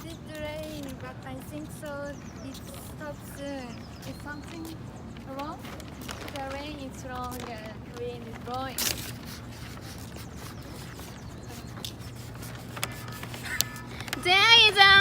It's rain, but I think so it stops soon. Is something wrong? The rain is wrong and wind is blowing. There is a